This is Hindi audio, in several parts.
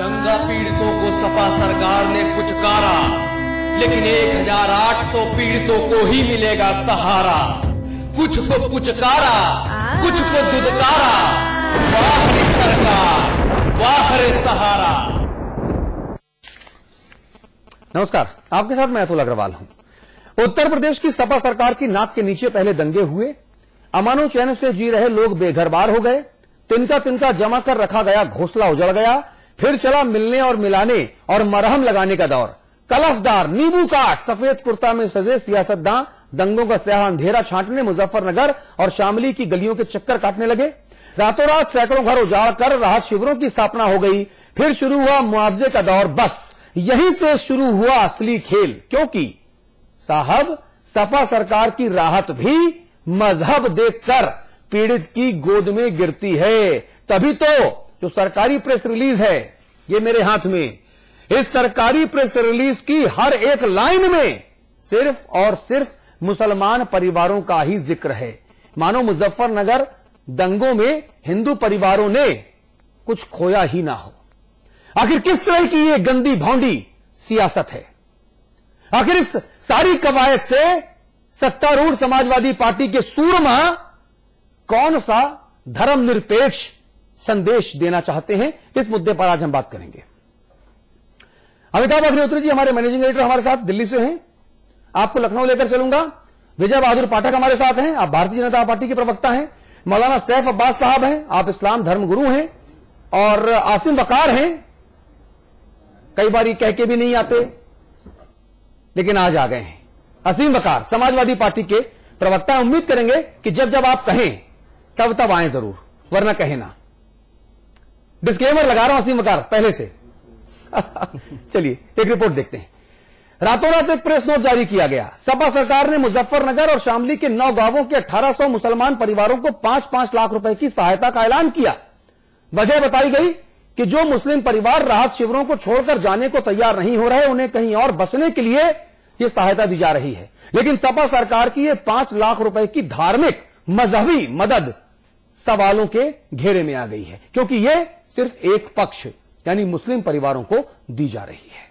दंगा पीड़ितों को सपा सरकार ने पुचकारा, लेकिन 1800 पीड़ितों को ही मिलेगा सहारा। कुछ को पुचकारा, कुछ को दुदकारा, वाह रे सरकार, वाह रे सहारा। नमस्कार, आपके साथ मैं अतुल अग्रवाल हूं। उत्तर प्रदेश की सपा सरकार की नाक के नीचे पहले दंगे हुए, अमनो चैन से जी रहे लोग बेघर-बार हो गए, तिनका तिनका जमा कर रखा गया घोंसला उजड़ गया, फिर चला मिलने और मिलाने और मरहम लगाने का दौर। कलफदार, नींबू काट, सफेद कुर्ता में सजे सियासतदान दंगों का स्याह अंधेरा छांटने मुजफ्फरनगर और शामली की गलियों के चक्कर काटने लगे। रातों रात सैकड़ों घर उजाड़ कर राहत शिविरों की स्थापना हो गई। फिर शुरू हुआ मुआवजे का दौर। बस यहीं से शुरू हुआ असली खेल, क्योंकि साहब सपा सरकार की राहत भी मजहब देखकर पीड़ित की गोद में गिरती है। तभी तो जो सरकारी प्रेस रिलीज है, ये मेरे हाथ में, इस सरकारी प्रेस रिलीज की हर एक लाइन में सिर्फ और सिर्फ मुसलमान परिवारों का ही जिक्र है, मानो मुजफ्फरनगर दंगों में हिंदू परिवारों ने कुछ खोया ही ना हो। आखिर किस तरह की ये गंदी भौंडी सियासत है? आखिर इस सारी कवायद से सत्तारूढ़ समाजवादी पार्टी के सूरमा कौन सा धर्मनिरपेक्ष संदेश देना चाहते हैं? इस मुद्दे पर आज हम बात करेंगे। अमिताभ अग्निहोत्री जी हमारे मैनेजिंग एडिटर हमारे साथ दिल्ली से हैं। आपको लखनऊ लेकर चलूंगा। विजय बहादुर पाठक हमारे साथ हैं, आप भारतीय जनता पार्टी के प्रवक्ता हैं। मौलाना सैफ अब्बास साहब हैं, आप इस्लाम धर्मगुरु हैं। और आसिम वकार हैं, कई बार ये कह के भी नहीं आते लेकिन आज आ गए हैं। असीम वकार समाजवादी पार्टी के प्रवक्ता। उम्मीद करेंगे कि जब जब आप कहें तब तब आए जरूर, वरना कहे ना। डिस्क्लेमर लगा रहा हूं असीम वकार पहले से। चलिए एक रिपोर्ट देखते हैं। रातों रात एक प्रेस नोट जारी किया गया। सपा सरकार ने मुजफ्फरनगर और शामली के 9 गांवों के 1800 मुसलमान परिवारों को 5-5 लाख रुपए की सहायता का ऐलान किया। वजह बताई गई कि जो मुस्लिम परिवार राहत शिविरों को छोड़कर जाने को तैयार नहीं हो रहे, उन्हें कहीं और बसने के लिए यह सहायता दी जा रही है। लेकिन सपा सरकार की यह 5 लाख रुपए की धार्मिक मजहबी मदद सवालों के घेरे में आ गई है, क्योंकि यह सिर्फ एक पक्ष यानी मुस्लिम परिवारों को दी जा रही है।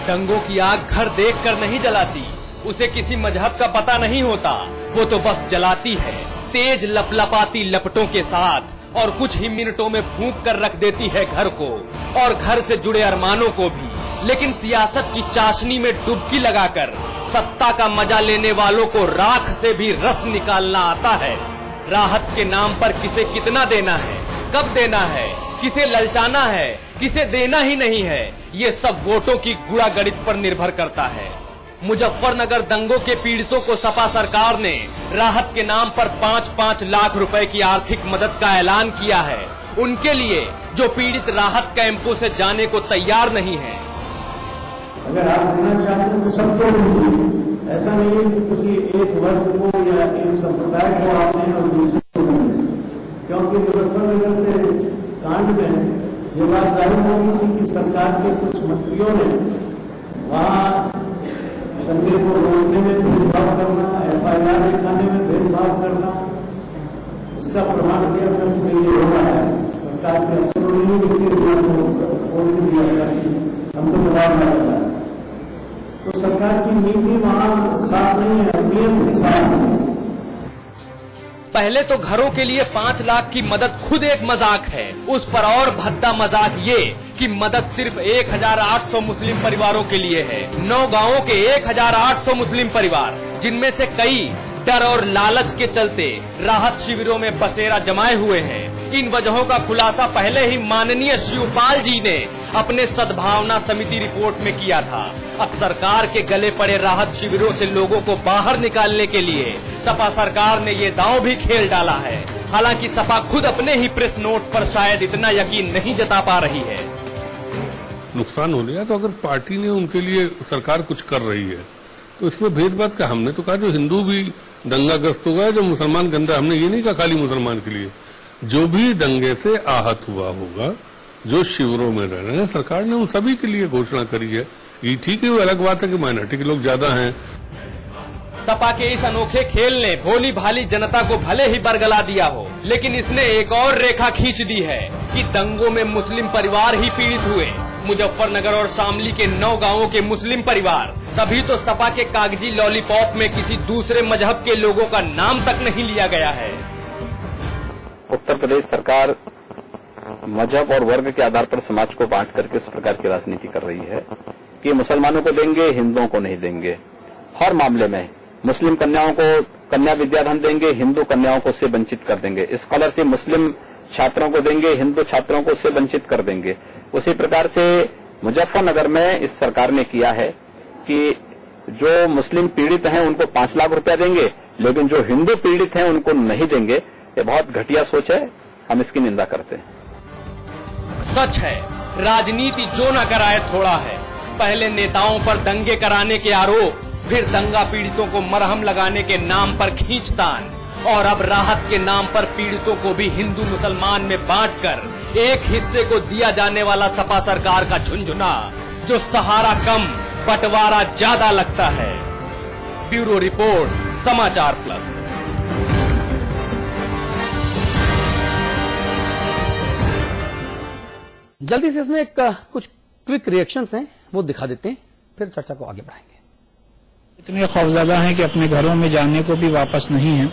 दंगों की आग घर देखकर नहीं जलाती, उसे किसी मजहब का पता नहीं होता, वो तो बस जलाती है तेज लपलपाती लपटों के साथ, और कुछ ही मिनटों में फूंक कर रख देती है घर को और घर से जुड़े अरमानों को भी। लेकिन सियासत की चाशनी में डुबकी लगाकर सत्ता का मजा लेने वालों को राख से भी रस निकालना आता है। राहत के नाम पर किसे कितना देना है, कब देना है, किसे ललचाना है, किसे देना ही नहीं है, ये सब वोटों की गुणा गणित पर निर्भर करता है। मुजफ्फरनगर दंगों के पीड़ितों को सपा सरकार ने राहत के नाम पर 5-5 लाख रुपए की आर्थिक मदद का ऐलान किया है, उनके लिए जो पीड़ित राहत कैंपों से जाने को तैयार नहीं है। अगर आप देना चाहते हैं तो सबको दीजिए, ऐसा नहीं है कि किसी एक वर्ग को या एक संप्रदाय को आपने और दूसरे को नहीं, क्योंकि मुजफ्फरनगर के कांड में ये बात जाहिर हो गई थी कि सरकार के कुछ मंत्रियों ने वहां दंगे को रोकने में भेदभाव करना, FIR लिखाने में भेदभाव करना, इसका प्रमाण दिया था कि ये हो रहा है। सरकार के अफसरों ने भी दिया था कि हमको दबाव न करना। तो सरकार की नीति वहां साफ नहीं है, नियत साफ नहीं है। पहले तो घरों के लिए 5 लाख की मदद खुद एक मजाक है, उस पर और भद्दा मजाक ये कि मदद सिर्फ 1800 मुस्लिम परिवारों के लिए है। 9 गांवों के 1800 मुस्लिम परिवार, जिनमें से कई डर और लालच के चलते राहत शिविरों में बसेरा जमाए हुए हैं। इन वजहों का खुलासा पहले ही माननीय शिवपाल जी ने अपने सद्भावना समिति रिपोर्ट में किया था। अब सरकार के गले पड़े राहत शिविरों से लोगों को बाहर निकालने के लिए सपा सरकार ने ये दांव भी खेल डाला है। हालांकि सपा खुद अपने ही प्रेस नोट पर शायद इतना यकीन नहीं जता पा रही है। नुकसान हो गया तो अगर पार्टी ने उनके लिए सरकार कुछ कर रही है तो इसमें भेदभाव का, हमने तो कहा जो हिंदू भी दंगाग्रस्त हुआ है, जो मुसलमान गंदा, हमने ये नहीं कहा खाली मुसलमान के लिए, जो भी दंगे से आहत हुआ होगा, जो शिविरों में रह रहे हैं, सरकार ने उन सभी के लिए घोषणा करी है। ये ठीक है, वो अलग बात है कि माइनॉरिटी के लोग ज्यादा हैं। सपा के इस अनोखे खेल ने भोली भाली जनता को भले ही बरगला दिया हो, लेकिन इसने एक और रेखा खींच दी है कि दंगों में मुस्लिम परिवार ही पीड़ित हुए। मुजफ्फरनगर और शामली के 9 गांवों के मुस्लिम परिवार, तभी तो सपा के कागजी लॉलीपॉप में किसी दूसरे मजहब के लोगों का नाम तक नहीं लिया गया है। उत्तर प्रदेश सरकार मजहब और वर्ग के आधार पर समाज को बांट करके इस प्रकार की राजनीति कर रही है कि मुसलमानों को देंगे, हिंदुओं को नहीं देंगे। हर मामले में मुस्लिम कन्याओं को कन्या विद्याधन देंगे, हिंदू कन्याओं को उससे वंचित कर देंगे। स्कॉलरशिप मुस्लिम छात्रों को देंगे, हिंदू छात्रों को उससे वंचित कर देंगे। उसी प्रकार से मुजफ्फरनगर में इस सरकार ने किया है कि जो मुस्लिम पीड़ित हैं उनको 5 लाख रुपया देंगे, लेकिन जो हिंदू पीड़ित हैं उनको नहीं देंगे। ये बहुत घटिया सोच है, हम इसकी निंदा करते हैं। सच है, राजनीति जो न कराए थोड़ा है। पहले नेताओं पर दंगे कराने के आरोप, फिर दंगा पीड़ितों को मरहम लगाने के नाम पर खींचतान, और अब राहत के नाम पर पीड़ितों को भी हिंदू मुसलमान में बांटकर एक हिस्से को दिया जाने वाला सपा सरकार का झुंझुना, जो सहारा कम बंटवारा ज्यादा लगता है। ब्यूरो रिपोर्ट, समाचार प्लस। जल्दी से इसमें कुछ क्विक रिएक्शंस हैं, वो दिखा देते हैं, फिर चर्चा को आगे बढ़ाएंगे। इतने खौफजदा हैं कि अपने घरों में जाने को भी वापस नहीं है,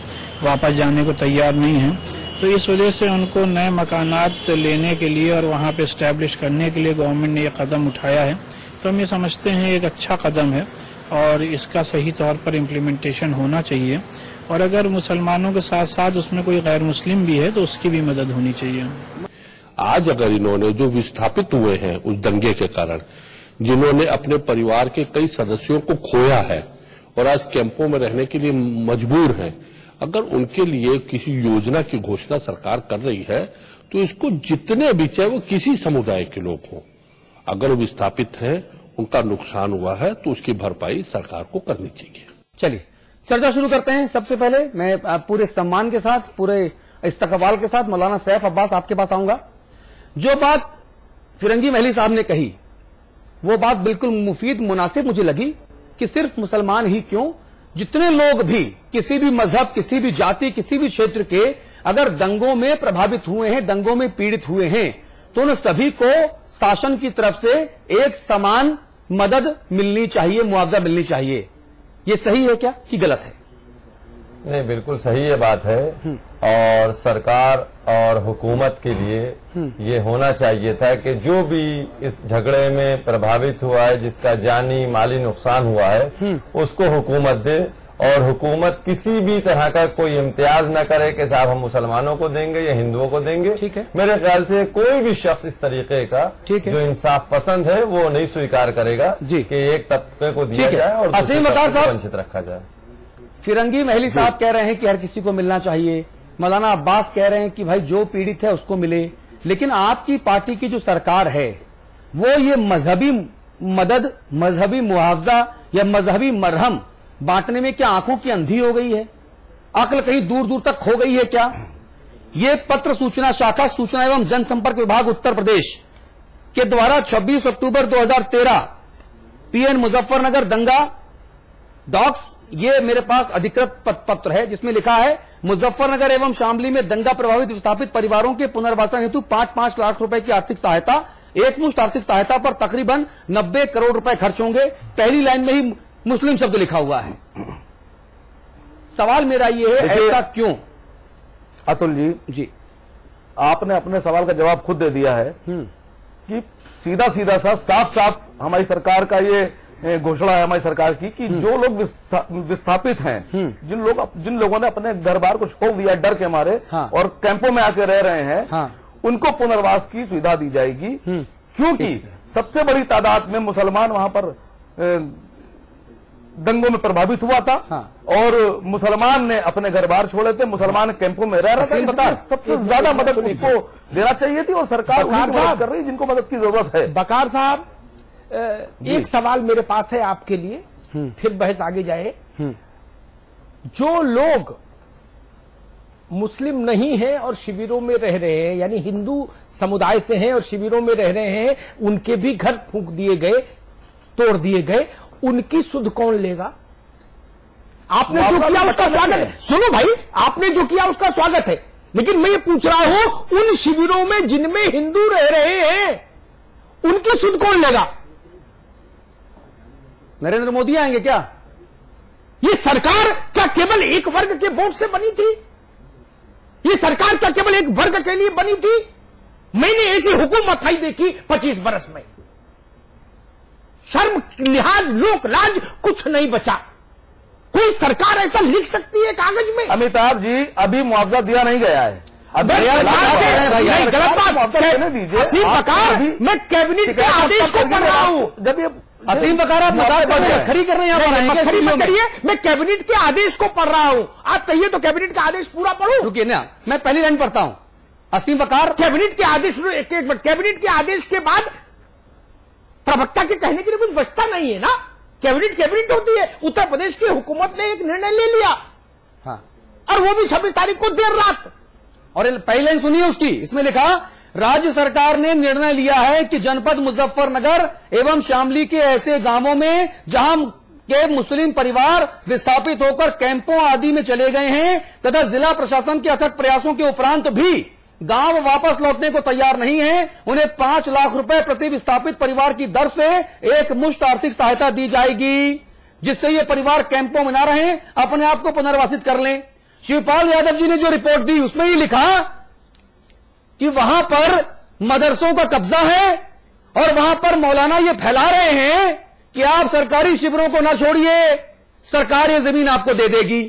वापस जाने को तैयार नहीं है। तो इस वजह से उनको नए मकानात लेने के लिए और वहां पे स्टैब्लिश करने के लिए गवर्नमेंट ने ये कदम उठाया है। तो हम ये समझते हैं एक अच्छा कदम है और इसका सही तौर पर इम्प्लीमेंटेशन होना चाहिए। और अगर मुसलमानों के साथ साथ उसमें कोई गैर मुस्लिम भी है तो उसकी भी मदद होनी चाहिए। आज अगर इन्होंने जो विस्थापित हुए हैं उस दंगे के कारण, जिन्होंने अपने परिवार के कई सदस्यों को खोया है और आज कैंपों में रहने के लिए मजबूर हैं, अगर उनके लिए किसी योजना की घोषणा सरकार कर रही है तो इसको जितने भी, चाहे वो किसी समुदाय के लोग हों, अगर वो विस्थापित हैं, उनका नुकसान हुआ है तो उसकी भरपाई सरकार को करनी चाहिए। चलिए चर्चा शुरू करते हैं। सबसे पहले मैं पूरे सम्मान के साथ, पूरे इस्तकबाल के साथ मौलाना सैफ अब्बास आपके पास आऊंगा। जो बात फिरंगी महली साहब ने कही वो बात बिल्कुल मुफीद, मुनासिब मुझे लगी कि सिर्फ मुसलमान ही क्यों, जितने लोग भी किसी भी मजहब, किसी भी जाति, किसी भी क्षेत्र के अगर दंगों में प्रभावित हुए हैं, दंगों में पीड़ित हुए हैं, तो उन सभी को शासन की तरफ से एक समान मदद मिलनी चाहिए, मुआवजा मिलनी चाहिए। ये सही है क्या कि गलत है? नहीं, बिल्कुल सही ये बात है। और सरकार और हुकूमत के लिए ये होना चाहिए था कि जो भी इस झगड़े में प्रभावित हुआ है, जिसका जानी माली नुकसान हुआ है, उसको हुकूमत दे। और हुकूमत किसी भी तरह का कोई इम्तियाज न करे कि साहब हम मुसलमानों को देंगे या हिंदुओं को देंगे। ठीक है। मेरे ख्याल से कोई भी शख्स इस तरीके का जो इंसाफ पसंद है वो नहीं स्वीकार करेगा कि एक तबके को दिया जाए और दूसरे तबके को वंचित रखा जाए। फिरंगी महली साहब कह रहे हैं कि हर किसी को मिलना चाहिए, मौलाना अब्बास कह रहे हैं कि भाई जो पीड़ित है उसको मिले, लेकिन आपकी पार्टी की जो सरकार है वो ये मजहबी मदद, मजहबी मुआवजा या मजहबी मरहम बांटने में क्या आंखों की अंधी हो गई है? अक्ल कहीं दूर दूर तक खो गई है क्या? ये पत्र सूचना शाखा, सूचना एवं जनसंपर्क विभाग उत्तर प्रदेश के द्वारा 26 अक्टूबर 2013 पीएन मुजफ्फरनगर दंगा डॉक्स, ये मेरे पास अधिकृत पत्र है जिसमें लिखा है मुजफ्फरनगर एवं शामली में दंगा प्रभावित विस्थापित परिवारों के पुनर्वासन हेतु 5-5 लाख रुपए की आर्थिक सहायता, एकमुश्त आर्थिक सहायता पर तकरीबन 90 करोड़ रुपए खर्च होंगे। पहली लाइन में ही मुस्लिम शब्द लिखा हुआ है। सवाल मेरा ये है, ऐसा क्यों? अतुल जी, आपने अपने सवाल का जवाब खुद दे दिया है कि सीधा सीधा सा साफ साफ हमारी सरकार का ये घोषणा है हमारी सरकार की कि जो लोग विस्थापित हैं, जिन लोगों ने अपने घर बार को छोड़ दिया डर के मारे और कैंपों में आके रह रहे हैं, उनको पुनर्वास की सुविधा दी जाएगी। क्योंकि सबसे बड़ी तादाद में मुसलमान वहां पर दंगों में प्रभावित हुआ था और मुसलमान ने अपने घर बार छोड़े थे, मुसलमान कैंपों में रह रहे थे। सबसे ज्यादा मदद उनको देना चाहिए थी और सरकार मदद कर रही है जिनको मदद की जरूरत है। बकार साहब, एक सवाल मेरे पास है आपके लिए, फिर बहस आगे जाए। जो लोग मुस्लिम नहीं हैं और शिविरों में रह रहे हैं, यानी हिंदू समुदाय से हैं और शिविरों में रह रहे हैं, उनके भी घर फूंक दिए गए, तोड़ दिए गए, उनकी सुध कौन लेगा? आपने जो किया उसका स्वागत है। सुनो भाई, आपने जो किया उसका स्वागत है, लेकिन मैं ये पूछ रहा हूं उन शिविरों में जिनमें हिंदू रह रहे हैं उनकी सुध कौन लेगा? नरेंद्र मोदी आएंगे क्या? ये सरकार क्या केवल एक वर्ग के वोट से बनी थी? ये सरकार क्या केवल एक वर्ग के लिए बनी थी? मैंने ऐसी हुकूमत नहीं देखी 25 बरस में। शर्म, लिहाज, लोक लाज कुछ नहीं बचा। कोई सरकार ऐसा लिख सकती है कागज में? अमिताभ जी, अभी मुआवजा दिया नहीं गया है। गलत बात दीजिए। असीम बकार, मैं कैबिनेट के आदेश को पढ़ रहा हूं। जब ये असीम बकार आप खरी कर रहे हैं, खरी मत करिए, मैं कैबिनेट के आदेश को पढ़ रहा हूं। आप कहिए तो कैबिनेट का आदेश पूरा पढ़ो। रुकिए ना, मैं पहली लाइन पढ़ता हूं। असीम बकार, कैबिनेट के आदेश, एक मिनट, कैबिनेट के आदेश के बाद प्रवक्ता के कहने के लिए कुछ बचता नहीं है ना। कैबिनेट होती है। उत्तर प्रदेश की हुकूमत ने एक निर्णय ले लिया, हाँ, और वो भी 26 तारीख को देर रात। और पहली लाइन सुनिए उसकी, इसमें लिखा, राज्य सरकार ने निर्णय लिया है कि जनपद मुजफ्फरनगर एवं शामली के ऐसे गांवों में जहां के मुस्लिम परिवार विस्थापित होकर कैंपों आदि में चले गए हैं तथा जिला प्रशासन के अथक प्रयासों के उपरांत भी गांव वापस लौटने को तैयार नहीं है, उन्हें 5 लाख रुपए प्रति विस्थापित परिवार की दर से एक मुश्त आर्थिक सहायता दी जाएगी, जिससे ये परिवार कैंपों में न रहें, अपने आप को पुनर्वासित कर लें। शिवपाल यादव जी ने जो रिपोर्ट दी उसमें ही लिखा कि वहां पर मदरसों का कब्जा है और वहां पर मौलाना ये फैला रहे हैं कि आप सरकारी शिविरों को न छोड़िए, सरकार ये जमीन आपको दे देगी।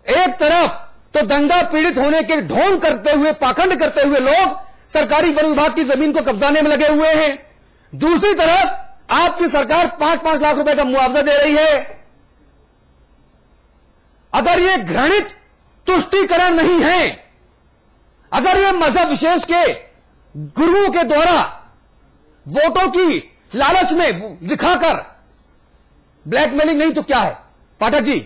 एक तरफ तो दंगा पीड़ित होने के ढोंग करते हुए, पाखंड करते हुए लोग सरकारी वन विभाग की जमीन को कब्जाने में लगे हुए हैं, दूसरी तरफ आपकी सरकार 5-5 लाख रुपए का मुआवजा दे रही है। अगर ये घृणित तुष्टीकरण नहीं है, अगर ये मजहब विशेष के गुरुओं के द्वारा वोटों की लालच में दिखाकर ब्लैकमेलिंग नहीं तो क्या है? पाठक जी,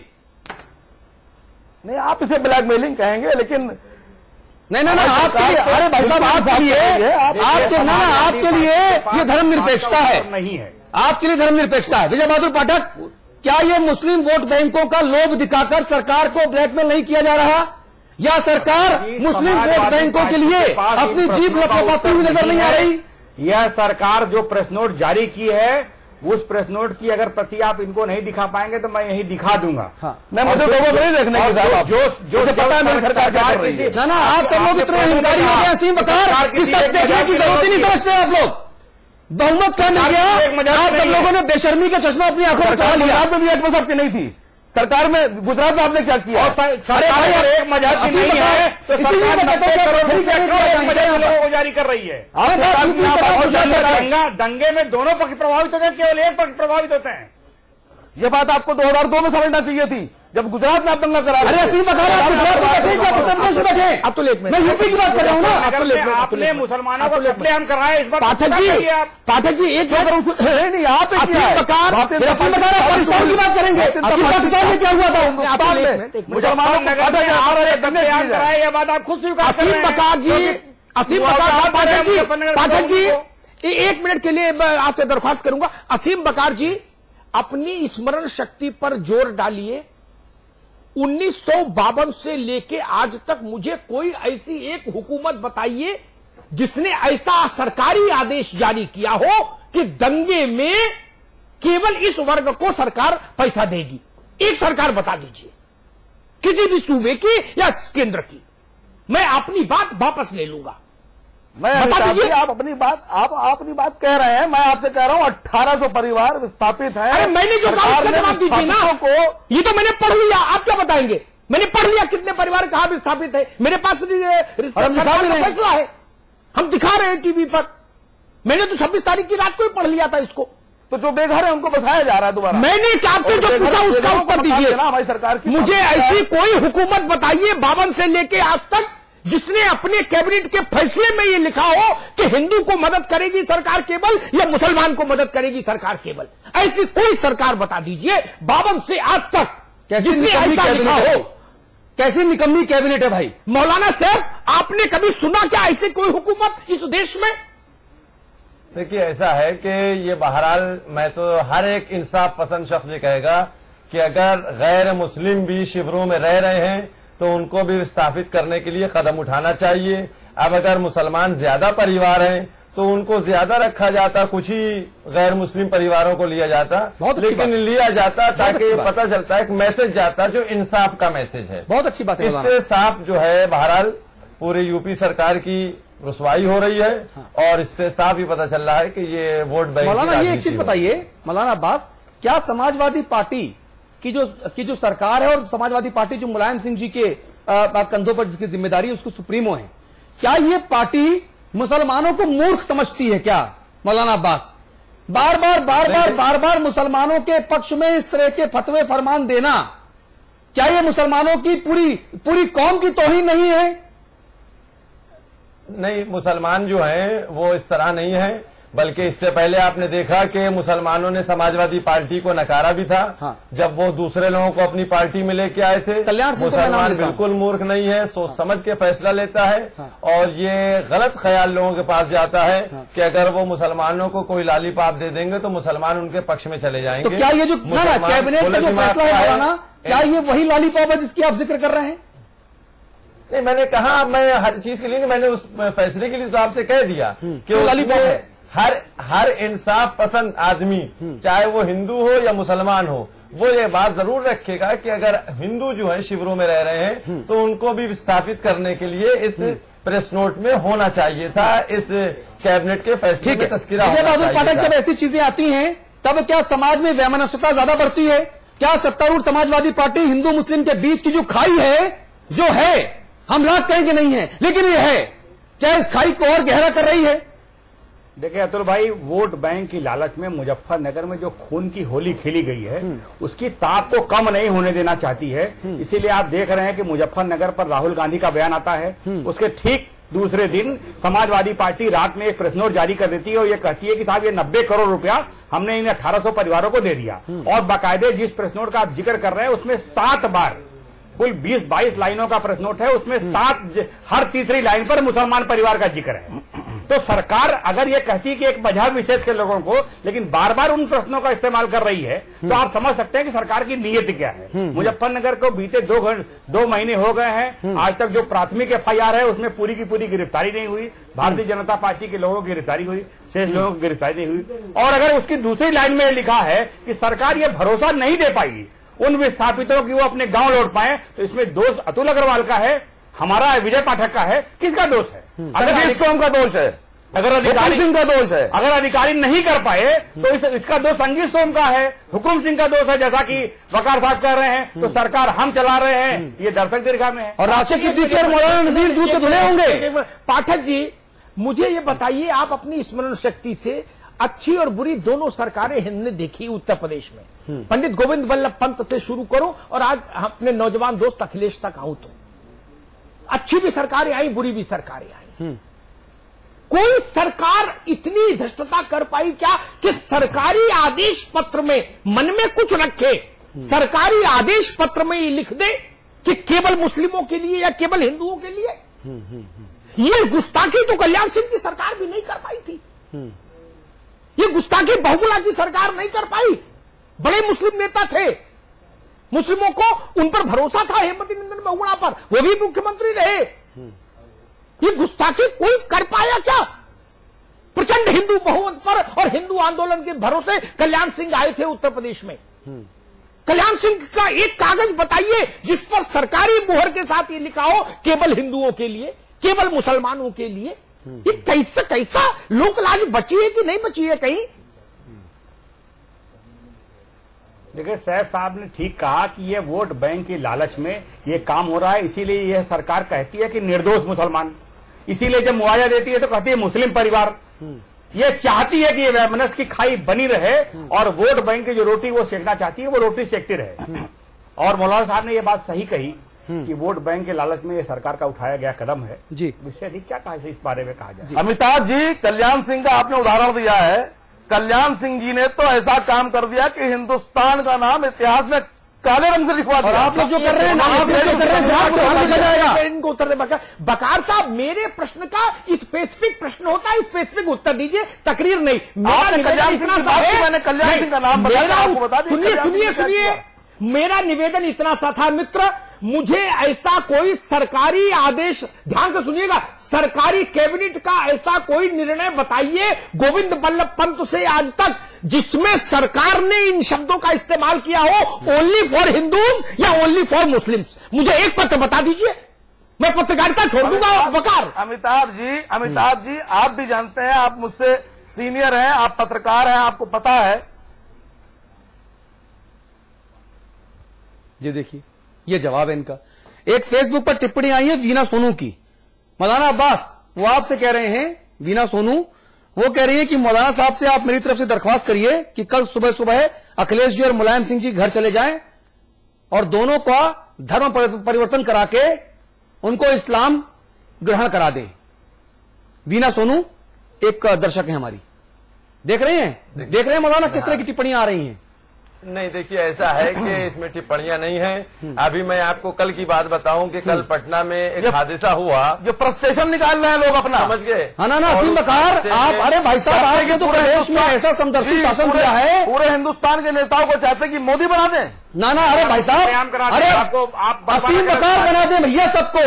नहीं, आप इसे ब्लैकमेलिंग कहेंगे, लेकिन नहीं ना, आपके लिए, अरे भाई साहब, आपके लिए, आपके लिए ये धर्मनिरपेक्षता है, नहीं है, आपके लिए धर्मनिरपेक्षता है। विजय बहादुर पाठक, क्या ये मुस्लिम वोट बैंकों का लोभ दिखाकर सरकार को ब्लैकमेल नहीं किया जा रहा, या सरकार मुस्लिम वोट बैंकों के लिए अपनी जीभ लपलपाती हुई नजर नहीं आ रही? यह सरकार जो प्रेस नोट जारी की है, उस प्रेस नोट की अगर प्रति आप इनको नहीं दिखा पाएंगे तो मैं यहीं दिखा दूंगा। हाँ। मैं मुझे लोगों को नहीं देखने की जो पता है मेरी सरकार क्या कर रही है। ना, आप सब लोग इतने हिंकारी हो गए असीम बकार कि सब देखने की जरूरत ही नहीं समझते आप लोग। बहुमत का मिल गया, आप सब लोगों ने बेशर्मी का चश्मा अपनी आंखों में चढ़ा लिया। गुजरात में भी एक मजहब की नहीं थी सरकार में, गुजरात में आपने क्या किया? अरे भाई, एक मजहब की नहीं है तो सरकार 90 करोड़ लोगों को जारी कर रही है। दंगे में दोनों पक्ष प्रभावित होते हैं, केवल एक पक्ष प्रभावित होते हैं। ये बात आपको 2002 में समझना चाहिए थी, जब गुजरात में आप दंगा करा। अरे असीम बकार, आप गुजरात में बैठे, अब तो लेट में मैं यूपी की बात कर रहा हूँ ना। आपने मुसलमानों को कत्लेआम कराया, इस बार पाठक जी, एक नहीं, आप असीम बकार, पाकिस्तान की बात करेंगे, पाकिस्तान में क्या हुआ था? मुसलमानों कत्लेआम कराया, यह बात आप खुद स्वीकार कर रहे हैं। असीम बकार जी, असीम बकार, पाठक जी, 1 मिनट के लिए आपसे दरख्वास्त करूंगा। असीम बकार जी, अपनी स्मरण शक्ति पर जोर डालिए। 1952 से लेके आज तक मुझे कोई ऐसी एक हुकूमत बताइए जिसने ऐसा सरकारी आदेश जारी किया हो कि दंगे में केवल इस वर्ग को सरकार पैसा देगी। एक सरकार बता दीजिए, किसी भी सूबे की या केंद्र की। मैं अपनी बात वापस ले लूंगा। मैं बता दीजिए, आप अपनी बात कह रहे हैं, मैं आपसे कह रहा हूं 1800 परिवार विस्थापित हैं। अरे मैंने जो कहा उसका जवाब दीजिए ना। ये तो मैंने पढ़ लिया, आप क्या बताएंगे? मैंने पढ़ लिया कितने परिवार कहां विस्थापित है, मेरे पास फैसला है, हम दिखा रहे हैं टीवी पर। मैंने तो 26 तारीख की रात को ही पढ़ लिया था इसको। तो जो बेघर है उनको बताया जा रहा है दोबारा। मैंने आपसे जो पूछा उसका उत्तर दीजिए। हमारी सरकार की मुझे ऐसी कोई हुकूमत बताइए 52 से लेके आज तक जिसने अपने कैबिनेट के फैसले में ये लिखा हो कि हिंदू को मदद करेगी सरकार केवल या मुसलमान को मदद करेगी सरकार केवल। ऐसी कोई सरकार बता दीजिए 52 से आज तक जिसने ऐसा लिखा हो। कैसी निकम्मी कैबिनेट है भाई। मौलाना साहब, आपने कभी सुना क्या ऐसी कोई हुकूमत इस देश में? देखिए, ऐसा है कि ये बहरहाल मैं तो हर एक इंसाफ पसंद शख्स ये कहेगा कि अगर गैर मुस्लिम भी शिविरों में रह रहे हैं तो उनको भी विस्थापित करने के लिए कदम उठाना चाहिए। अब अगर मुसलमान ज्यादा परिवार हैं तो उनको ज्यादा रखा जाता, कुछ ही गैर मुस्लिम परिवारों को लिया जाता, लेकिन लिया जाता ताकि पता चलता है, एक मैसेज जाता जो इंसाफ का मैसेज है। बहुत अच्छी बात है। इससे साफ जो है बहरहाल पूरी यूपी सरकार की रुसवाई हो रही है और इससे साफ ही पता चल रहा है कि ये वोट बैंक। मौलाना ये एक चीज बताइए, मौलाना अब्बास, क्या समाजवादी पार्टी की जो सरकार है और समाजवादी पार्टी जो मुलायम सिंह जी के कंधों पर जिसकी जिम्मेदारी है उसको सुप्रीमो है, क्या ये पार्टी मुसलमानों को मूर्ख समझती है क्या मौलाना अब्बास? बार बार मुसलमानों के पक्ष में इस तरह के फतवे फरमान देना, क्या ये मुसलमानों की पूरी कौम की तौहीन नहीं है? नहीं, मुसलमान जो हैं वो इस तरह नहीं है, बल्कि इससे पहले आपने देखा कि मुसलमानों ने समाजवादी पार्टी को नकारा भी था। हाँ। जब वो दूसरे लोगों को अपनी पार्टी में लेके आए थे। मुसलमान बिल्कुल मूर्ख नहीं है, सोच समझ के फैसला लेता है। हाँ। और ये गलत ख्याल लोगों के पास जाता है। हाँ। कि अगर वो मुसलमानों को कोई लालीपाप दे देंगे तो मुसलमान उनके पक्ष में चले जाएंगे। तो क्या ये जो कैबिनेट का जो फैसला है मौलाना, क्या ये वही लालीपाप है जिसकी आप जिक्र कर रहे हैं? नहीं, मैंने कहा, मैं हर चीज के लिए नहीं, मैंने उस फैसले के लिए तो आपसे कह दिया कि वो लालीपाप है। हर इंसाफ पसंद आदमी, चाहे वो हिंदू हो या मुसलमान हो, वो ये बात जरूर रखेगा कि अगर हिंदू जो है शिविरों में रह रहे हैं तो उनको भी विस्थापित करने के लिए इस प्रेस नोट में होना चाहिए था, इस कैबिनेट के फैसले में तस्करा होना चाहिए था। जब ऐसी चीजें आती हैं तब क्या समाज में वैमनस्यता ज्यादा बढ़ती है? क्या सत्तारूढ़ समाजवादी पार्टी हिंदू मुस्लिम के बीच की जो खाई है, जो है, हम लाख कहेंगे नहीं है, लेकिन ये है, क्या इस खाई को और गहरा कर रही है? देखिए अतुल भाई, वोट बैंक की लालच में मुजफ्फरनगर में जो खून की होली खेली गई है उसकी ताप को कम नहीं होने देना चाहती है। इसीलिए आप देख रहे हैं कि मुजफ्फरनगर पर राहुल गांधी का बयान आता है, उसके ठीक दूसरे दिन समाजवादी पार्टी रात में एक प्रेस नोट जारी कर देती है और ये कहती है कि साहब ये 90 करोड़ रुपया हमने इन 1800 परिवारों को दे दिया। और बाकायदे जिस प्रेस नोट का आप जिक्र कर रहे हैं उसमें 7 बार, कुल 20-22 लाइनों का प्रेस नोट है, उसमें 7 हर तीसरी लाइन पर मुसलमान परिवार का जिक्र है। तो सरकार अगर ये कहती है कि एक मजहब विशेष के लोगों को, लेकिन बार बार उन प्रश्नों का इस्तेमाल कर रही है, तो आप समझ सकते हैं कि सरकार की नीयत क्या है। मुजफ्फरनगर को बीते 2 महीने हो गए हैं, आज तक जो प्राथमिक FIR है उसमें पूरी की पूरी गिरफ्तारी नहीं हुई। भारतीय जनता पार्टी के लोगों की गिरफ्तारी हुई, शेष लोगों की गिरफ्तारी नहीं हुई। और अगर उसकी दूसरी लाइन में लिखा है कि सरकार ये भरोसा नहीं दे पाएगी उन विस्थापितों की वो अपने गांव लौट पाए, तो इसमें दोष अतुल अग्रवाल का है, हमारा विजय पाठक का है, किसका दोष है? अगर कौम का दोष है, अगर अधिकारी सिंह का दोष है, अगर अधिकारी नहीं कर पाए तो इसका दोष संगीत सोम का है, हुकुम सिंह का दोष है, जैसा कि वकार साहब कह रहे हैं। तो सरकार हम चला रहे हैं, ये दर्शक दीर्घा में है। और राष्ट्रीय सिद्दीकी और मौलाना नजीर दूध तो धुले होंगे। पाठक जी, मुझे ये बताइए, आप अपनी स्मरण शक्ति से अच्छी और बुरी दोनों सरकारें हमने देखी उत्तर प्रदेश में। पंडित गोविंद वल्लभ पंत से शुरू करो और आज अपने नौजवान दोस्त अखिलेश तक आऊं तो अच्छी भी सरकारें आई, बुरी भी सरकारें आई। कोई सरकार इतनी धृष्टता कर पाई क्या कि सरकारी आदेश पत्र में मन में कुछ रखे, सरकारी आदेश पत्र में ये लिख दे कि केवल मुस्लिमों के लिए या केवल हिंदुओं के लिए? ये गुस्ताखी तो कल्याण सिंह की सरकार भी नहीं कर पाई थी। ये गुस्ताखी बहुगुणा की सरकार नहीं कर पाई। बड़े मुस्लिम नेता थे, मुस्लिमों को उन पर भरोसा था, हेमवती नंदन बहुगुणा पर, वो भी मुख्यमंत्री रहे। ये गुस्ताखी कोई कर पाया क्या? प्रचंड हिंदू बहुमत पर और हिंदू आंदोलन के भरोसे कल्याण सिंह आए थे उत्तर प्रदेश में। कल्याण सिंह का एक कागज बताइए जिस पर सरकारी मुहर के साथ ये लिखा हो केवल हिंदुओं के लिए, केवल मुसलमानों के लिए। ये कैसा लोकलाज बची है कि नहीं बची है कहीं? देखिए सैफ साहब ने ठीक कहा कि ये वोट बैंक की लालच में ये काम हो रहा है। इसीलिए यह सरकार कहती है कि निर्दोष मुसलमान, इसीलिए जब मुआवजा देती है तो कहती है मुस्लिम परिवार। ये चाहती है कि ये वैमनस्य की खाई बनी रहे और वोट बैंक की जो रोटी वो सेकना चाहती है वो रोटी सेकती रहे। और मौलाना साहब ने ये बात सही कही कि वोट बैंक के लालच में ये सरकार का उठाया गया कदम है जी। इससे अधिक क्या कहा इस बारे में कहा जाए? अमिताभ जी, कल्याण सिंह का आपने उदाहरण दिया है। कल्याण सिंह जी ने तो ऐसा काम कर दिया कि हिंदुस्तान का नाम इतिहास में काले रंग से लिखवा दिया। आप लोग जो कर रहे हैं, इनको उत्तर दे। बकार साहब, मेरे प्रश्न का स्पेसिफिक प्रश्न होता है, स्पेसिफिक उत्तर दीजिए, तकरीर नहीं। मैंने कल्याण सिंह का नाम बताया। सुनिए, मेरा निवेदन इतना सा था मित्र, मुझे ऐसा कोई सरकारी आदेश, ध्यान से सुनिएगा, सरकारी कैबिनेट का ऐसा कोई निर्णय बताइए गोविंद बल्लभ पंत से आज तक जिसमें सरकार ने इन शब्दों का इस्तेमाल किया हो, ओनली फॉर हिंदूज या ओनली फॉर मुस्लिम्स। मुझे एक पत्र बता दीजिए, मैं पत्रकारिता छोड़ दूंगा। बकार अमिताभ जी आप भी जानते हैं, आप मुझसे सीनियर हैं, आप पत्रकार हैं, आपको पता है। ये देखिए, ये जवाब है इनका। एक फेसबुक पर टिप्पणी आई है वीना सोनू की। मौलाना अब्बास वो आपसे कह रहे हैं, वीना सोनू वो कह रही है कि मौलाना साहब से आप मेरी तरफ से दरख्वास्त करिए कि कल सुबह सुबह अखिलेश जी और मुलायम सिंह जी घर चले जाएं और दोनों का धर्म परिवर्तन करा के उनको इस्लाम ग्रहण करा दें। वीना सोनू एक दर्शक है हमारी, देख रहे हैं मौलाना किस तरह की टिप्पणियां आ रही हैं। नहीं, देखिए ऐसा है कि इसमें टिप्पणियां नहीं हैं। अभी मैं आपको कल की बात बताऊं कि कल पटना में एक हादसा हुआ, जो फ्रस्ट्रेशन निकाल रहे हैं लोग अपना, समझ गए। हाँ ना असीम बकार, आप अरे भाई साहब, आपने तो प्रदेश में ऐसा समदर्शी शासन किया है, पूरे हिंदुस्तान के नेताओं को चाहते कि मोदी बना दें। ना अरे भाई साहब, अरे असीम बकार बना दें भैया सबको।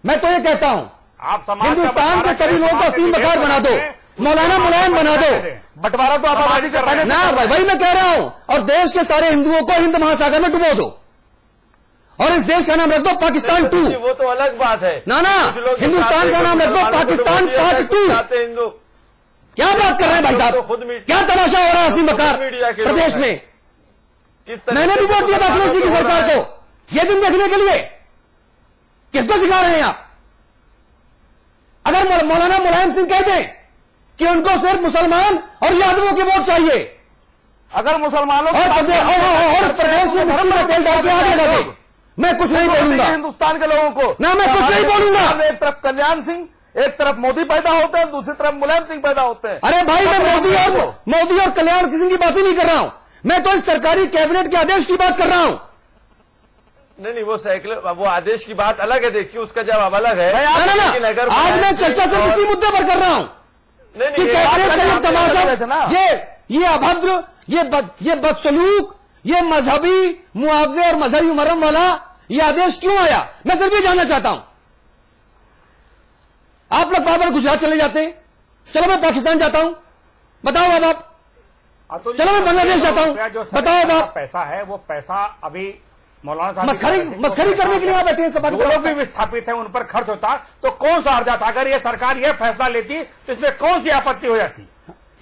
मैं तो ये कहता हूं, आप हिंदुस्तान के सभी लोगों को असीम बकार बना दो, मौलाना मुलायम बना दो। बंटवारा तो आबादी कर रहे हैं ना, वही मैं कह रहा हूं। और देश के सारे हिंदुओं को हिंद महासागर में डुबो दो और इस देश का नाम रख दो पाकिस्तान 2। वो तो अलग बात है ना हिंदुस्तान का नाम रख दो पाकिस्तान पार्ट 2। हिंदू क्या बात कर रहे हैं भाई साहब, क्या तमाशा हो रहा है असीम बकार प्रदेश में। मैंने भी वोट दिया था अखिलेश जी की सरकार को ये दिन देखने के लिए। किसको सिखा रहे हैं आप? अगर मौलाना मुलायम सिंह कह दें कि उनको सिर्फ मुसलमान और यादवों के वोट चाहिए, अगर मुसलमानों और प्रदेश में धर्म का तेल डाल के आगे लगा दे, मैं कुछ नहीं बोलूंगा हिंदुस्तान के लोगों को। ना मैं कुछ नहीं बोलूंगा। एक तरफ कल्याण सिंह, एक तरफ मोदी पैदा होते हैं, दूसरी तरफ मुलायम सिंह पैदा होते हैं। अरे भाई, मैं मोदी और कल्याण सिंह की बात ही नहीं कर रहा हूं, मैं तो इस सरकारी कैबिनेट के आदेश की बात कर रहा हूं। नहीं, वो आदेश की बात अलग है, देखिए उसका जवाब अलग है। ना, आज मैं चर्चा सिर्फ इसी मुद्दे पर कर रहा हूं कि कैबिनेट का तमाशा, ये अभद्र, ये बदसलूक, ये मजहबी मुआवजे और मजहबी मरम वाला ये आदेश क्यों आया, मैं सिर्फ ये जानना चाहता हूं। आप लोग बार बार गुजरात चले जाते हैं, चलो मैं पाकिस्तान जाता हूं, बताओ अब आप। चलो मैं बांग्लादेश जाता हूं, बताओ अब आप। पैसा है वो पैसा अभी मौलाना साहब मस्खरी करने के लिए आप बैठे हैं। सब लोग भी विस्थापित हैं, उन पर खर्च होता तो कौन सा हर्जा था? अगर ये सरकार ये फैसला लेती तो इसमें कौन सी आपत्ति हो जाती?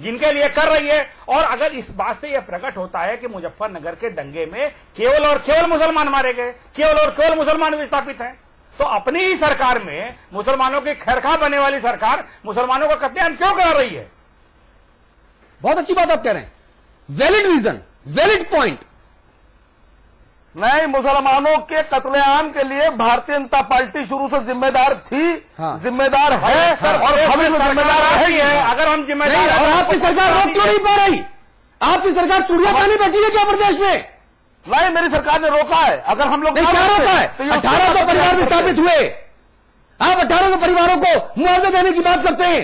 जिनके लिए कर रही है। और अगर इस बात से यह प्रकट होता है कि मुजफ्फरनगर के दंगे में केवल और केवल मुसलमान मारे गए, केवल और केवल मुसलमान विस्थापित हैं, तो अपनी ही सरकार में मुसलमानों की खैरखा बनने वाली सरकार मुसलमानों का कत्लेआम क्यों करा रही है? बहुत अच्छी बात आप कह रहे हैं, वैलिड रीजन, वैलिड पॉइंट। नहीं, मुसलमानों के कत्लेआम के लिए भारतीय जनता पार्टी शुरू से जिम्मेदार थी, जिम्मेदार है और अभी जिम्मेदार है। अगर हम जिम्मेदार, और आपकी सरकार रोक क्यों नहीं पा रही? आपकी सरकार चूड़ियां पहनी बैठी है क्या प्रदेश में? नहीं, मेरी सरकार ने रोका है। अगर हम लोग क्या रोका है? 1800 परिवार विस्थापित हुए, आप 1800 परिवारों को मुआवजा देने की बात करते हैं।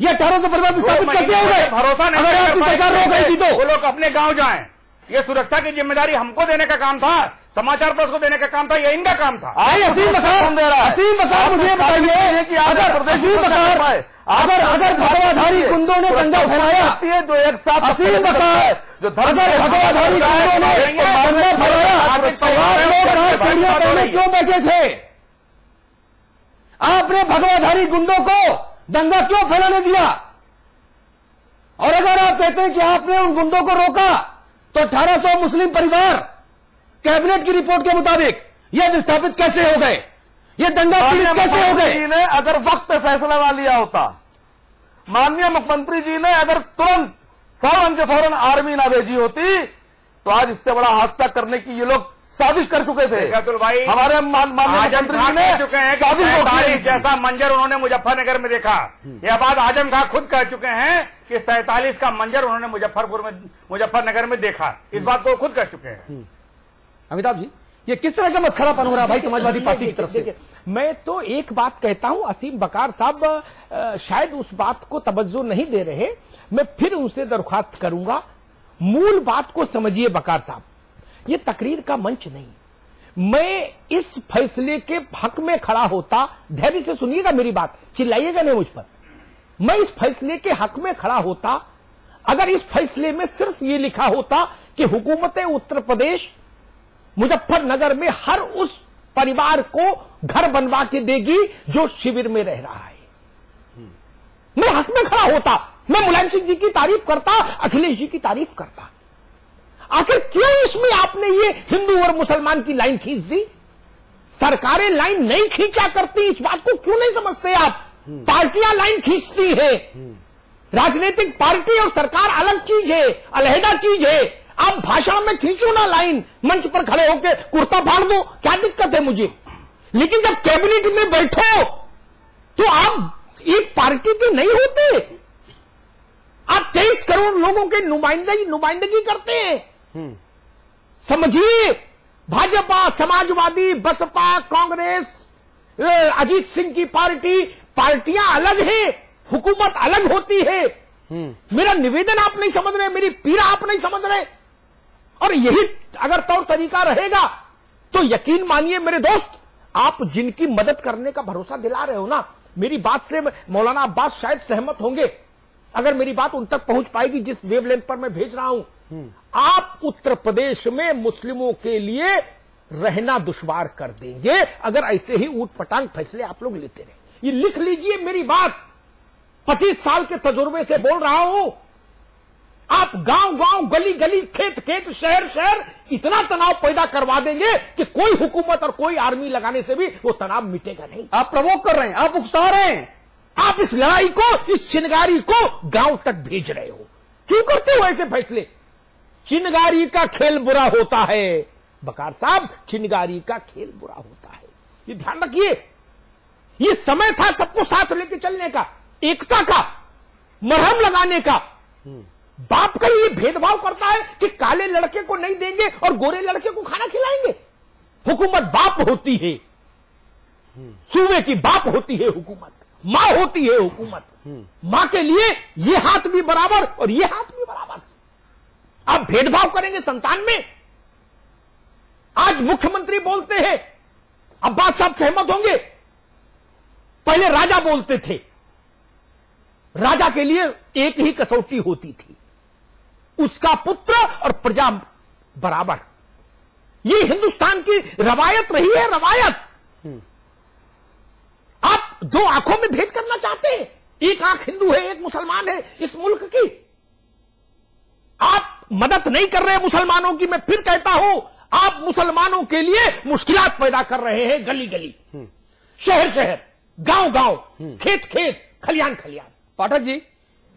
ये 1800 परिवार विस्थापित कैसे हो गए? भरोसा नहीं, अगर आपकी सरकार रोक रही थी तो वो लोग अपने गांव जाएं। ये सुरक्षा की जिम्मेदारी हमको देने का काम था, समाचार पत्र को देने का काम था, ये इनका काम था। असीम बकार मुझे बताइए कि अगर भगवाधारी गुंडों ने दंगा फैलाया, जो एक साथ असीम बकार जो अगर भगवाधारी गुंडों ने दंगा फैलाया, आप लोग सीढ़ियों पर क्यों बैठे थे? आपने भगवाधारी गुंडों को दंगा क्यों फैलाने दिया? और अगर आप कहते हैं कि आपने उन गुंडों को रोका, तो 1800 मुस्लिम परिवार कैबिनेट की रिपोर्ट के मुताबिक ये विस्थापित कैसे हो गए? ये दंगा पीड़ित कैसे हो गए? ने अगर वक्त पे फैसला ना लिया होता, माननीय मुख्यमंत्री जी ने अगर तुरंत फौरन के फौरन आर्मी ना भेजी होती, तो आज इससे बड़ा हादसा करने की ये लोग साजिश कर चुके थे। भाई, हमारे माननीय मुख्यमंत्री जी ने चुके हैं कि जैसा मंजर उन्होंने मुजफ्फरनगर में देखा, यह बात आजम खां खुद कह चुके हैं कि 47 का मंजर उन्होंने मुजफ्फरनगर में देखा। इस बात को खुद कह चुके हैं। अमिताभ जी, ये किस तरह का मस्खरापन हो रहा है भाई समाजवादी पार्टी की तरफ से? मैं तो एक बात कहता हूं, असीम बकार साहब शायद उस बात को तवज्जो नहीं दे रहे। मैं फिर उनसे दरख्वास्त करूंगा, मूल बात को समझिए बकार साहब। ये तकरीर का मंच नहीं। मैं इस फैसले के हक में खड़ा होता, धैर्य से सुनिएगा मेरी बात, चिल्लाइएगा नहीं मुझ पर। मैं इस फैसले के हक में खड़ा होता अगर इस फैसले में सिर्फ ये लिखा होता कि हुकूमत उत्तर प्रदेश मुजफ्फरनगर में हर उस परिवार को घर बनवा के देगी जो शिविर में रह रहा है। मैं हक में खड़ा होता, मैं मुलायम सिंह जी की तारीफ करता, अखिलेश जी की तारीफ करता। आखिर क्यों इसमें आपने ये हिंदू और मुसलमान की लाइन खींच दी? सरकारें लाइन नहीं खींचा करती, इस बात को क्यों नहीं समझते आप? पार्टियां लाइन खींचती है। राजनीतिक पार्टी और सरकार अलग चीज है, अलहदा चीज है। आप भाषण में खींचो ना लाइन, मंच पर खड़े होकर कुर्ता फाड़ दो, क्या दिक्कत है मुझे? लेकिन जब कैबिनेट में बैठो तो आप एक पार्टी के नहीं होते। आप 23 करोड़ लोगों के नुमाइंदगी करते हैं। समझिए, भाजपा, समाजवादी, बसपा, कांग्रेस, अजीत सिंह की पार्टी, पार्टियां अलग हैं, हुकूमत अलग होती है। मेरा निवेदन आप नहीं समझ रहे, मेरी पीड़ा आप नहीं समझ रहे, और यही अगर तौर तरीका रहेगा तो यकीन मानिए मेरे दोस्त, आप जिनकी मदद करने का भरोसा दिला रहे हो ना, मेरी बात से मौलाना अब्बास शायद सहमत होंगे, अगर मेरी बात उन तक पहुंच पाएगी जिस वेवलेंथ पर मैं भेज रहा हूं। आप उत्तर प्रदेश में मुस्लिमों के लिए रहना दुश्वार कर देंगे अगर ऐसे ही ऊट पटांग फैसले आप लोग लेते रहे। ये लिख लीजिए मेरी बात, 25 साल के तजुर्बे से बोल रहा हूं। आप गांव गांव, गली गली, खेत खेत, शहर शहर इतना तनाव पैदा करवा देंगे कि कोई हुकूमत और कोई आर्मी लगाने से भी वो तनाव मिटेगा नहीं। आप प्रवोक कर रहे हैं, आप उकसा रहे हैं, आप इस लड़ाई को, इस चिनगारी को गांव तक भेज रहे हो। क्यों करते हो ऐसे फैसले? चिनगारी का खेल बुरा होता है बकार साहब, चिनगारी का खेल बुरा होता है, ये ध्यान रखिए। ये समय था सबको साथ लेके चलने का, एकता का, मरहम लगाने का। बाप का ये भेदभाव करता है कि काले लड़के को नहीं देंगे और गोरे लड़के को खाना खिलाएंगे। हुकूमत बाप होती है, सूबे की बाप होती है हुकूमत, मां होती है हुकूमत। मां के लिए ये हाथ भी बराबर और ये हाथ भी बराबर। आप भेदभाव करेंगे संतान में? आज मुख्यमंत्री बोलते हैं, अब्बास साहब सहमत होंगे, पहले राजा बोलते थे, राजा के लिए एक ही कसौटी होती थी, उसका पुत्र और प्रजा बराबर। ये हिंदुस्तान की रवायत रही है, रवायत। आप दो आंखों में भेद करना चाहते हैं, एक आंख हिंदू है, एक मुसलमान है इस मुल्क की। आप मदद नहीं कर रहे मुसलमानों की, मैं फिर कहता हूं, आप मुसलमानों के लिए मुश्किलात पैदा कर रहे हैं, गली गली, शहर शहर, गांव गांव, खेत खेत, खलियान खलियान। पाठक जी,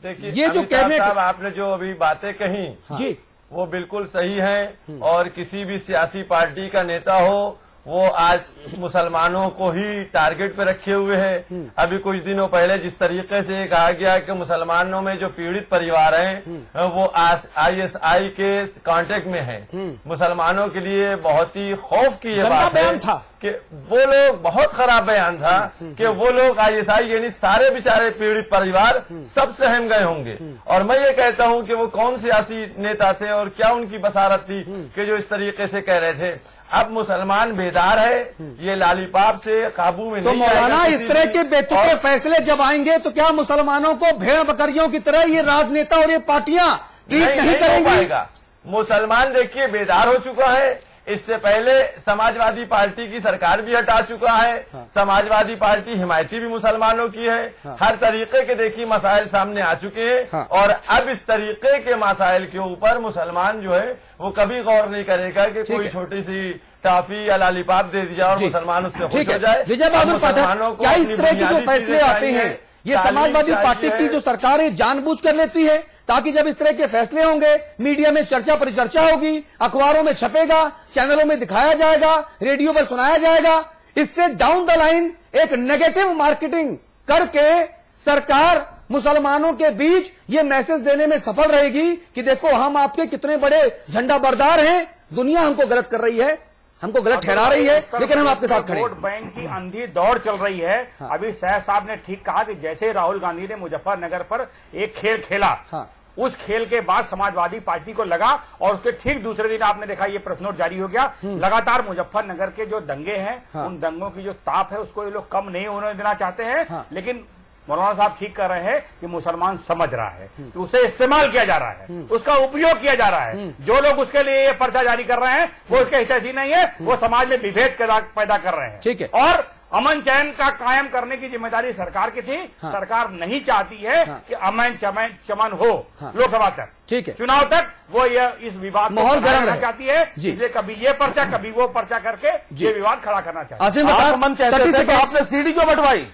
देखिए, ये जो अमिताभ कहने साहब आपने जो अभी बातें कही जी, वो बिल्कुल सही है। और किसी भी सियासी पार्टी का नेता हो, वो आज मुसलमानों को ही टारगेट पे रखे हुए है। अभी कुछ दिनों पहले जिस तरीके से कहा गया कि मुसलमानों में जो पीड़ित परिवार हैं वो ISI के कांटेक्ट में है, मुसलमानों के लिए बहुत ही खौफ की ये बात है कि वो लोग, बहुत खराब बयान था कि वो लोग ISI यानी सारे बेचारे पीड़ित परिवार सब सहम गए होंगे। और मैं ये कहता हूं कि वो कौन सियासी नेता थे और क्या उनकी बसारत थी कि जो इस तरीके से कह रहे थे। अब मुसलमान बेदार है, ये लालीपाप से काबू में तो नहीं मौलाना, इस तरह के बेतुके फैसले जब आएंगे तो क्या मुसलमानों को भेड़ बकरियों की तरह ये राजनेता और ये पार्टियां ट्रीट नहीं करेंगी? मुसलमान देखिए बेदार हो चुका है। इससे पहले समाजवादी पार्टी की सरकार भी हटा चुका है। समाजवादी पार्टी हिमायती भी मुसलमानों की है। हर तरीके के देखिए मसाइल सामने आ चुके हैं। और अब इस तरीके के मसाइल के ऊपर मुसलमान जो है वो कभी गौर नहीं करेगा कि कोई छोटी सी टॉफी या लालीपाप दे दिया और मुसलमान उससे खुश हो जाए। विजय बहादुर पाठक, क्या इस तरह के जो फैसले आते हैं ये समाजवादी पार्टी की जो सरकारें जानबूझ कर लेती है ताकि जब इस तरह के फैसले होंगे मीडिया में चर्चा परिचर्चा होगी, अखबारों में छपेगा, चैनलों में दिखाया जाएगा, रेडियो पर सुनाया जाएगा, इससे डाउन द लाइन एक नेगेटिव मार्केटिंग करके सरकार मुसलमानों के बीच ये मैसेज देने में सफल रहेगी कि देखो हम आपके कितने बड़े झंडा बरदार हैं, दुनिया हमको गलत कर रही है, हमको गलत ठहरा रही है, लेकिन हम आपके साथ खड़े हैं। वोट बैंक की अंधी दौड़ चल रही है। अभी शाह साहब ने ठीक कहा कि जैसे राहुल गांधी ने मुजफ्फरनगर पर एक खेल खेला, उस खेल के बाद समाजवादी पार्टी को लगा और उसके ठीक दूसरे दिन आपने देखा ये प्रेस नोट जारी हो गया। लगातार मुजफ्फरनगर के जो दंगे हैं, उन दंगों की जो ताप है उसको ये लोग कम नहीं होने देना चाहते हैं। लेकिन मौलाना साहब ठीक कर रहे हैं कि मुसलमान समझ रहा है कि उसे इस्तेमाल किया जा रहा है, उसका उपयोग किया जा रहा है। जो लोग उसके लिए ये पर्चा जारी कर रहे हैं वो उसके हितैषी नहीं है, वो समाज में विभेद पैदा कर रहे हैं। ठीक है। और अमन चैन का कायम करने की जिम्मेदारी सरकार की थी। सरकार नहीं चाहती है कि अमन चमन हो लोकसभा तक, ठीक है, चुनाव तक वो ये इस विवाद को माहौल गर्म करना चाहती है। इसलिए कभी ये पर्चा कभी वो पर्चा करके ये विवाद खड़ा करना चाहती है। आप अमन चाहते थे तो आपने सीडी क्यों बंटवाई?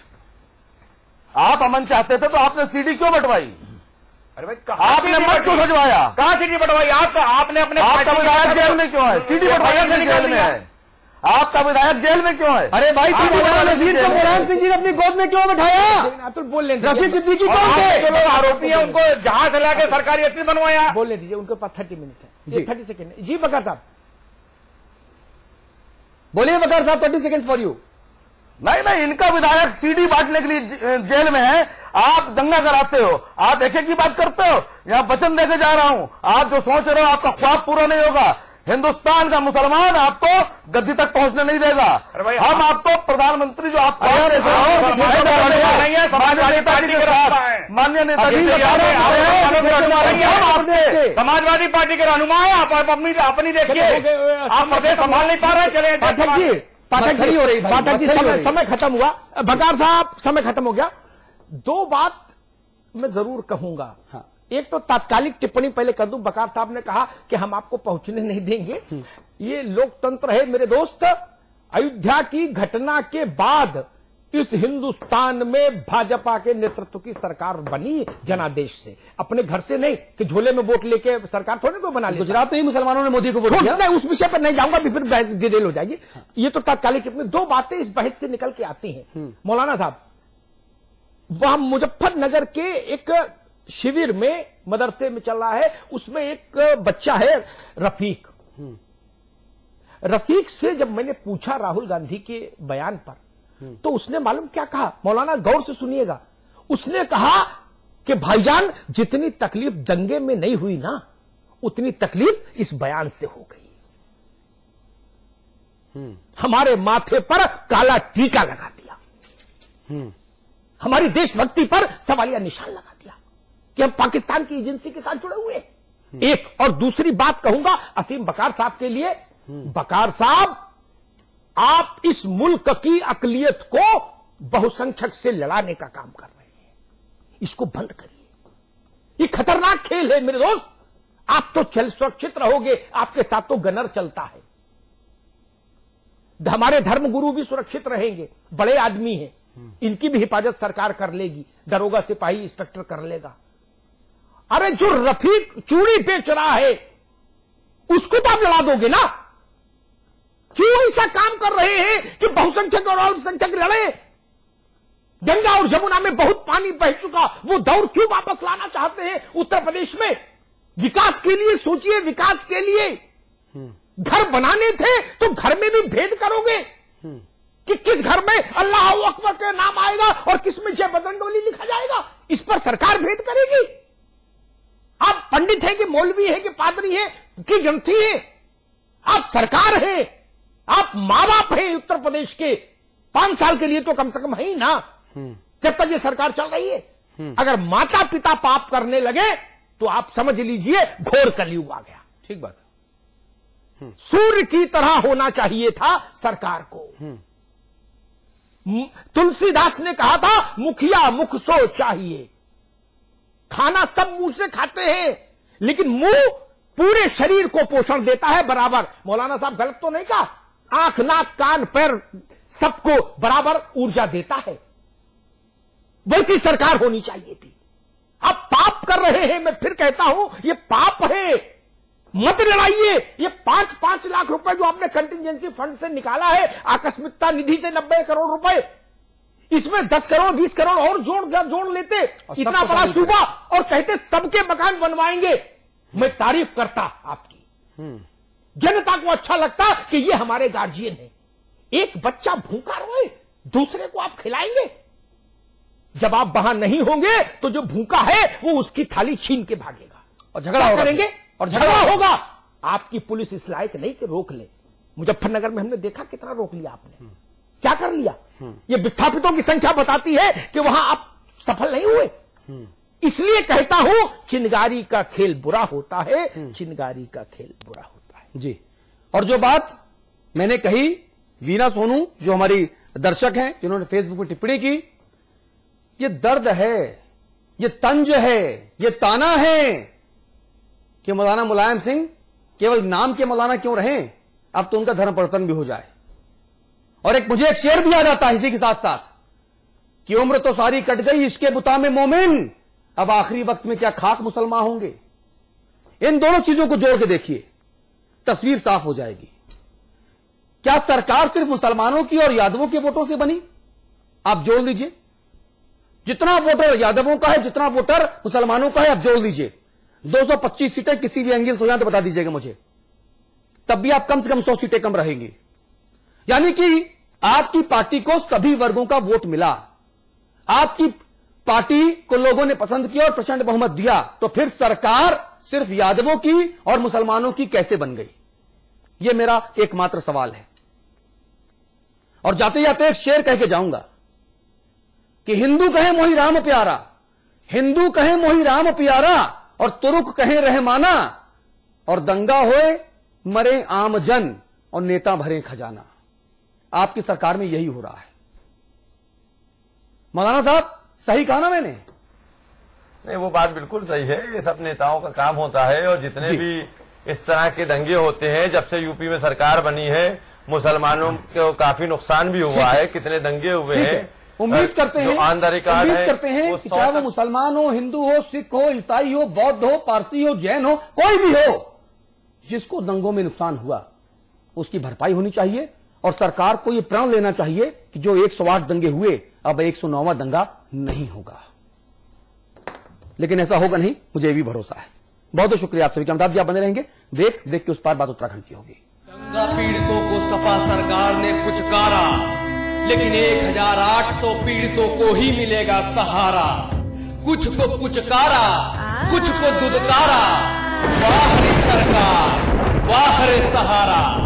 आप अमन चाहते थे तो आपने सीडी क्यों बंटवाई? अरे भाई आपने मत क्यों सजवाया? कहाँ सीडी बंटवाई? आपने अपने आपका विधायक जेल में क्यों है? सीडी बंटवाई जेल में है। आपका विधायक जेल में क्यों है? अरे भाई मुलायम सिंह जी ने अपनी गोद में क्यों बैठाया? तो बोल लें रशीद सिद्दीकी कौन थे? जो लोग आरोपी हैं उनको जहां से लाके सरकारी यात्री बनवाया। बोलने दीजिए, उनके पास 30 मिनट है, 30 सेकंड है। जी बकार साहब बोलिए। बकार साहब 30 सेकंड फॉर यू। नहीं, इनका विधायक सीडी बांटने के लिए जेल में है, आप दंगा कराते हो, आप एक की बात करते हो। यहाँ वचन देके जा रहा हूं, आप जो सोच रहे हो आपका ख्वाब पूरा नहीं होगा। हिंदुस्तान का मुसलमान आपको गद्दी तक पहुंचने नहीं देगा। हम आपको प्रधानमंत्री जो आप समाजवादी पार्टी के साथ माननीय नेताजी समाजवादी पार्टी के रहनुमा है। आप अपनी देखिए, आप प्रदेश संभाल नहीं पा रहे। चले पाठक जी हो रही, पाठक जी समय खत्म हुआ। बकार साहब समय खत्म हो गया। दो बात मैं जरूर कहूंगा। एक तो तात्कालिक टिप्पणी पहले कर दूं। बकार साहब ने कहा कि हम आपको पहुंचने नहीं देंगे। ये लोकतंत्र है मेरे दोस्त। अयोध्या की घटना के बाद इस हिंदुस्तान में भाजपा के नेतृत्व की सरकार बनी जनादेश से, अपने घर से नहीं कि झोले में वोट लेके सरकार थोड़ी को बना ली। गुजरात में ही मुसलमानों ने मोदी को वोट दिया। उस विषय पर नहीं जाऊंगा, फिर बहस डिटेल हो जाएगी। ये तो तात्कालिक टिप्पणी। दो बातें इस बहस से निकल के आती हैं। मौलाना साहब, वह मुजफ्फरनगर के एक शिविर में मदरसे में चल रहा है, उसमें एक बच्चा है रफीक। रफीक से जब मैंने पूछा राहुल गांधी के बयान पर, तो उसने मालूम क्या कहा? मौलाना गौर से सुनिएगा। उसने कहा कि भाईजान जितनी तकलीफ दंगे में नहीं हुई ना, उतनी तकलीफ इस बयान से हो गई। हमारे माथे पर काला टीका लगा दिया, हमारी देशभक्ति पर सवालिया निशान लगा दिया कि हम पाकिस्तान की एजेंसी के साथ जुड़े हुए। एक और दूसरी बात कहूंगा असीम बकार साहब के लिए। बकार साहब, आप इस मुल्क की अकलियत को बहुसंख्यक से लड़ाने का काम कर रहे हैं। इसको बंद करिए। ये खतरनाक खेल है मेरे दोस्त। आप तो चल सुरक्षित रहोगे, आपके साथ तो गनर चलता है। हमारे धर्मगुरु भी सुरक्षित रहेंगे, बड़े आदमी हैं, इनकी भी हिफाजत सरकार कर लेगी। दरोगा सिपाही इंस्पेक्टर कर लेगा। अरे जो रफीक चूड़ी बेच रहा है उसको तो आप लड़ा दोगे ना? क्यों ऐसा काम कर रहे हैं कि बहुसंख्यक और अल्पसंख्यक लड़े? गंगा और जमुना में बहुत पानी बह चुका, वो दौर क्यों वापस लाना चाहते हैं उत्तर प्रदेश में? विकास के लिए सोचिए, विकास के लिए घर बनाने थे तो घर में भी भेद करोगे कि किस घर में अल्लाह अकबर का नाम आएगा और किस में जय बजरंगबली लिखा जाएगा। इस पर सरकार भेद करेगी? आप पंडित हैं कि मौलवी हैं कि पादरी हैं कि ग्रंथी हैं? आप सरकार हैं, आप मां बाप हैं उत्तर प्रदेश के। 5 साल के लिए तो कम से कम है ही ना, जब तक ये सरकार चल रही है। अगर माता पिता पाप करने लगे तो आप समझ लीजिए घोर कलयुग आ गया। ठीक बात। सूर्य की तरह होना चाहिए था सरकार को। तुलसीदास ने कहा था मुखिया मुख सो चाहिए। खाना सब मुंह से खाते हैं, लेकिन मुंह पूरे शरीर को पोषण देता है बराबर। मौलाना साहब गलत तो नहीं कहा? आंख नाक कान पैर सबको बराबर ऊर्जा देता है। वैसी सरकार होनी चाहिए थी। आप पाप कर रहे हैं, मैं फिर कहता हूं ये पाप है, मत लड़ाइए। ये 5-5 लाख रुपए जो आपने कंटिजेंसी फंड से निकाला है, आकस्मिकता निधि से 90 करोड़ रुपए, इसमें 10 करोड़ 20 करोड़ और जोड़ लेते, इतना बड़ा सूबा, और कहते सबके मकान बनवाएंगे। मैं तारीफ करता आपकी, जनता को अच्छा लगता कि ये हमारे गार्जियन है। एक बच्चा भूखा रोए, दूसरे को आप खिलाएंगे? जब आप वहां नहीं होंगे तो जो भूखा है वो उसकी थाली छीन के भागेगा। और झगड़ा होगा करेंगे और झगड़ा होगा। आपकी पुलिस इस लायक नहीं कि रोक ले। मुजफ्फरनगर में हमने देखा कितना रोक लिया आपने, क्या कर लिया। ये विस्थापितों की संख्या बताती है कि वहां आप सफल नहीं हुए। इसलिए कहता हूं चिनगारी का खेल बुरा होता है, चिनगारी का खेल बुरा होता है जी। और जो बात मैंने कही, वीना सोनू जो हमारी दर्शक हैं जिन्होंने फेसबुक पर टिप्पणी की, ये दर्द है, ये तंज है, ये ताना है कि मौलाना मुलायम सिंह केवल नाम के मौलाना क्यों रहे, अब तो उनका धर्म परिवर्तन भी हो जाए। और मुझे एक शेर भी आ जाता है इसी के साथ साथ कि उम्र तो सारी कट गई इसके बुता में मोमिन, अब आखिरी वक्त में क्या खाक मुसलमान होंगे। इन दोनों चीजों को जोड़ के देखिए, तस्वीर साफ हो जाएगी। क्या सरकार सिर्फ मुसलमानों की और यादवों के वोटों से बनी? आप जोड़ लीजिए, जितना वोटर यादवों का है, जितना वोटर मुसलमानों का है, आप जोड़ लीजिए। 225 सीटें किसी भी एंगल से हो जाए तो बता दीजिएगा मुझे, तब भी आप कम से कम 100 सीटें कम रहेंगी। यानी कि आपकी पार्टी को सभी वर्गों का वोट मिला, आपकी पार्टी को लोगों ने पसंद किया और प्रचंड बहुमत दिया, तो फिर सरकार सिर्फ यादवों की और मुसलमानों की कैसे बन गई? यह मेरा एकमात्र सवाल है। और जाते जाते एक शेर कह के जाऊंगा कि हिंदू कहे मोही राम प्यारा, हिंदू कहे मोही राम प्यारा, और तुरुक कहे रहमाना, और दंगा होए मरे आम जन और नेता भरे खजाना। आपकी सरकार में यही हो रहा है। मौलाना साहब सही कहा ना मैंने? नहीं, वो बात बिल्कुल सही है। ये सब नेताओं का काम होता है, और जितने भी इस तरह के दंगे होते हैं, जब से यूपी में सरकार बनी है मुसलमानों को काफी नुकसान भी हुआ है। कितने दंगे हुए हैं। उम्मीद करते हैं, ऑन द रिकॉर्ड उम्मीद करते हैं कि चाहे वो मुसलमान हो, हिंदू हो, सिख हो, ईसाई हो, बौद्ध हो, पारसी हो, जैन हो, कोई भी हो, जिसको दंगों में नुकसान हुआ उसकी भरपाई होनी चाहिए। और सरकार को यह प्रण लेना चाहिए कि जो 108 दंगे हुए अब 109वां दंगा नहीं होगा। लेकिन ऐसा होगा नहीं, मुझे भी भरोसा है। बहुत बहुत शुक्रिया आप सभी का। अमिताभ जी आप बने रहेंगे, देख के उस पार बात उत्तराखंड की होगी। दंगा पीड़ितों को सपा सरकार ने पुचकारा, लेकिन 1800 पीड़ितों को ही मिलेगा सहारा। कुछ को पुचकारा, कुछ को दुदकारा, वाह रे सरकार, वाह रे सहारा।